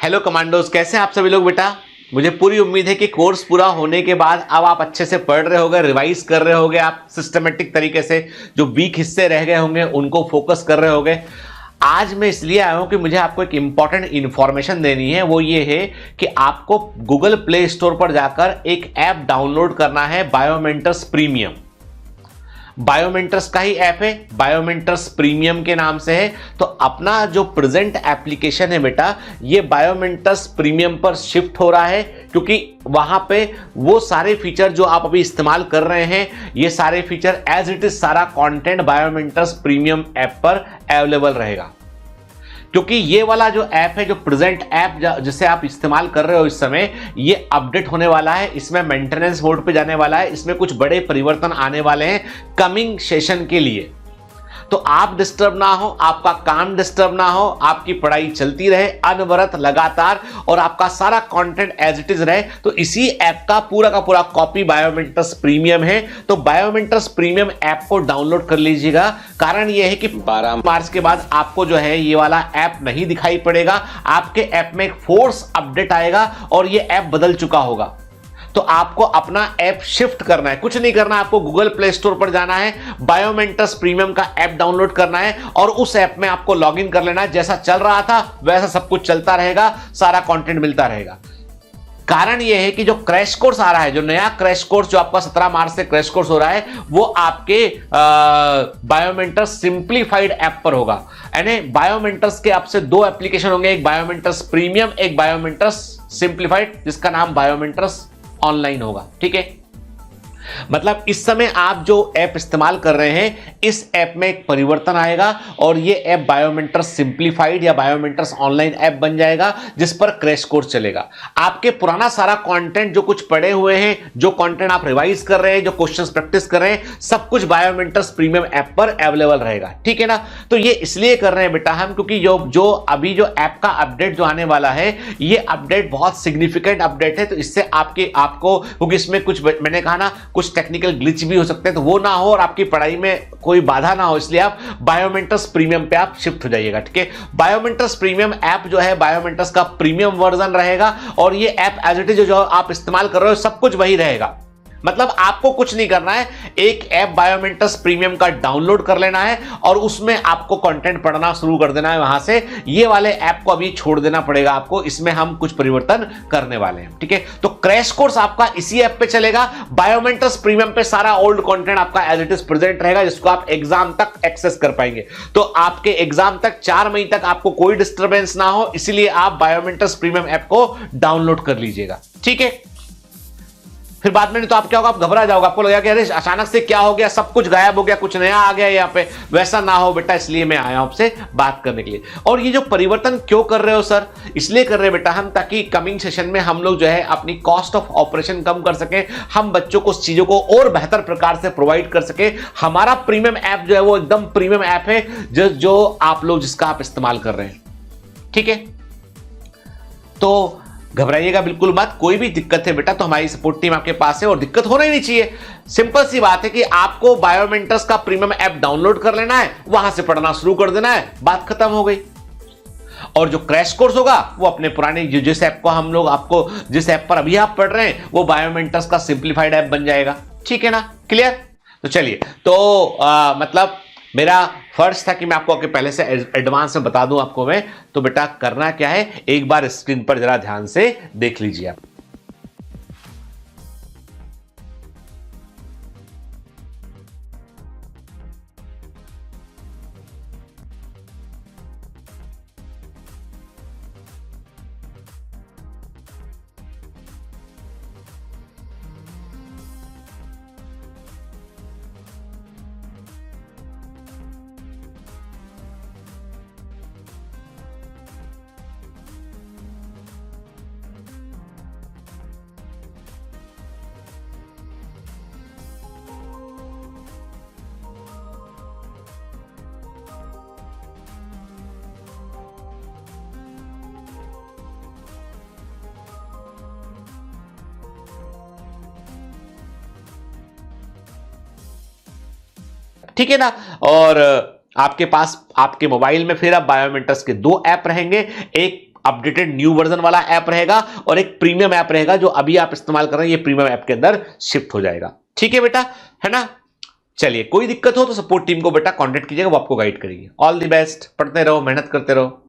Hello commandos, कैसे हैं आप सभी लोग बेटा। मुझे पूरी उम्मीद है कि कोर्स पूरा होने के बाद अब आप अच्छे से पढ़ रहे होगे, रिवाइज कर रहे होगे, आप सिस्टमेटिक तरीके से जो वीक हिस्से रह गए होंगे उनको फोकस कर रहे होगे। आज मैं इसलिए आया हूं कि मुझे आपको एक इंपॉर्टेंट इंफॉर्मेशन देनी है। वो ये है कि आपको गूगल प्ले स्टोर पर जाकर एक ऐप डाउनलोड करना है, बायोमेंटर्स प्रीमियम। बायोमेंटर्स का ही ऐप है, बायोमेंटर्स प्रीमियम के नाम से है। तो अपना जो प्रेजेंट एप्लीकेशन है बेटा, ये बायोमेंटर्स प्रीमियम पर शिफ्ट हो रहा है, क्योंकि वहां पे वो सारे फीचर जो आप अभी इस्तेमाल कर रहे हैं, ये सारे फीचर एज इट इज सारा कंटेंट बायोमेंटर्स प्रीमियम ऐप पर अवेलेबल रहेगा। क्योंकि ये वाला जो ऐप है, जो प्रेजेंट ऐप जिसे आप इस्तेमाल कर रहे हो इस समय, ये अपडेट होने वाला है, इसमें मेंटेनेंस मोड पे जाने वाला है, इसमें कुछ बड़े परिवर्तन आने वाले हैं कमिंग सेशन के लिए। तो आप डिस्टर्ब ना हो, आपका काम डिस्टर्ब ना हो, आपकी पढ़ाई चलती रहे अनवरत लगातार, और आपका सारा कंटेंट एज इट इज रहे। तो इसी ऐप का पूरा कॉपी बायोमेंटर्स प्रीमियम है। तो बायोमेंटर्स प्रीमियम ऐप को डाउनलोड कर लीजिएगा। कारण यह है कि 12 मार्च के बाद आपको जो है ये वाला ऐप नहीं दिखाई पड़ेगा। आपके ऐप में एक फोर्स अपडेट आएगा और ये ऐप बदल चुका होगा। तो आपको अपना ऐप शिफ्ट करना है, कुछ नहीं करना, आपको गूगल प्ले स्टोर पर जाना है, बायोमेंटर्स प्रीमियम का ऐप डाउनलोड करना है और उस ऐप में आपको लॉगिन कर लेना है। जैसा चल रहा था वैसा सब कुछ चलता रहेगा, सारा कंटेंट मिलता रहेगा। कारण यह है कि जो क्रैश कोर्स आ रहा है, जो नया क्रैश कोर्स जो आपका 17 मार्च से क्रैश कोर्स हो रहा है, वो आपके बायोमेंटर्स सिंप्लीफाइड ऐप पर होगा। यानी बायोमेंटर्स के आपसे दो एप्लीकेशन होंगे, एक बायोमेंटर्स प्रीमियम, एक बायोमेंटर्स सिंप्लीफाइड, जिसका नाम बायोमेंटर्स ऑनलाइन होगा। ठीक है, मतलब इस समय आप जो ऐप इस्तेमाल कर रहे हैं, इस ऐप में एक परिवर्तन आएगा और ये ऐप बायोमेंटर्स सिंप्लीफाइड या बायोमेंटर्स ऑनलाइन ऐप बन जाएगा, जिस पर क्रैश कोर्स चलेगा। आपके पुराना सारा कंटेंट जो कुछ पढ़े हुए हैं, जो कंटेंट आप रिवाइज कर रहे हैं, जो क्वेश्चंस प्रैक्टिस कर रहे हैं, सब कुछ बायोमेंटर्स प्रीमियम ऐप पर अवेलेबल रहेगा। ठीक है ना। तो ये इसलिए कर रहे हैं बेटा हम, क्योंकि जो अभी जो ऐप का अपडेट जो आने वाला है, ये अपडेट बहुत सिग्निफिकेंट अपडेट है। तो इससे आपको क्योंकि इसमें कुछ मैंने कहा ना, कुछ टेक्निकल ग्लिच भी हो सकते हैं, तो वो ना हो और आपकी पढ़ाई में कोई बाधा ना हो, इसलिए आप बायोमेंटर्स प्रीमियम पे आप शिफ्ट हो जाइएगा। ठीक है, बायोमेंटर्स प्रीमियम ऐप जो है, बायोमेंटर्स का प्रीमियम वर्जन रहेगा और ये ऐप एज इट इज जो आप इस्तेमाल कर रहे हो सब कुछ वही रहेगा। मतलब आपको कुछ नहीं करना है, एक ऐप बायोमेंटर्स प्रीमियम का डाउनलोड कर लेना है और उसमें आपको कंटेंट पढ़ना शुरू कर देना है। वहां से ये वाले ऐप को अभी छोड़ देना पड़ेगा आपको, इसमें हम कुछ परिवर्तन करने वाले हैं। ठीक है, तो क्रैश कोर्स आपका इसी ऐप पे चलेगा। बायोमेंटर्स प्रीमियम पे सारा ओल्ड कंटेंट आपका एज इट इज प्रेजेंट रहेगा, जिसको आप एग्जाम तक एक्सेस कर पाएंगे। तो आपके एग्जाम तक 4 मई तक आपको कोई डिस्टर्बेंस ना हो, इसलिए आप बायोमेंटर्स प्रीमियम ऐप को डाउनलोड कर लीजिएगा। ठीक है, फिर बाद में नहीं तो आप क्या होगा, आप घबरा जाओगे, आपको लगेगा कि अरे अचानक से क्या हो गया, सब कुछ गायब हो गया, कुछ नया आ गया यहाँ पे। वैसा ना हो बेटा, इसलिए मैं आया हूं आपसे बात करने के लिए। और ये जो परिवर्तन क्यों कर रहे हो सर, इसलिए कर रहे हैं बेटा हम, ताकि कमिंग सेशन में हम लोग जो है अपनी कॉस्ट ऑफ ऑपरेशन कम कर सके, हम बच्चों को उस चीजों को और बेहतर प्रकार से प्रोवाइड कर सके। हमारा प्रीमियम ऐप जो है वो एकदम प्रीमियम ऐप है, जो आप लोग जिसका आप इस्तेमाल कर रहे हैं। ठीक है, तो घबराइएगा बिल्कुल मत, कोई भी दिक्कत है बेटा तो हमारी सपोर्ट टीम आपके पास है और दिक्कत होना ही नहीं चाहिए। सिंपल सी बात है कि आपको बायोमेंटर्स का प्रीमियम ऐप डाउनलोड कर लेना है, वहां से पढ़ना शुरू कर देना है, बात खत्म हो गई। और जो क्रैश कोर्स होगा वो अपने पुराने जिस ऐप को हम लोग आपको, जिस ऐप पर अभी आप पढ़ रहे हैं, वो बायोमेंटर्स का सिंप्लीफाइड ऐप बन जाएगा। ठीक है ना, क्लियर। तो चलिए, तो मतलब मेरा फर्ज था कि मैं आपको पहले से एडवांस में बता दूं आपको मैं। तो बेटा करना क्या है, एक बार स्क्रीन पर जरा ध्यान से देख लीजिए आप। ठीक है ना। और आपके पास आपके मोबाइल में फिर अब बायोमेंटर्स के 2 ऐप रहेंगे, एक अपडेटेड न्यू वर्जन वाला ऐप रहेगा और एक प्रीमियम ऐप रहेगा जो अभी आप इस्तेमाल कर रहे हैं, ये प्रीमियम ऐप के अंदर शिफ्ट हो जाएगा। ठीक है बेटा, है ना। चलिए, कोई दिक्कत हो तो सपोर्ट टीम को बेटा कांटेक्ट कीजिएगा, वो आपको गाइड करेगी। ऑल द बेस्ट, पढ़ते रहो, मेहनत करते रहो।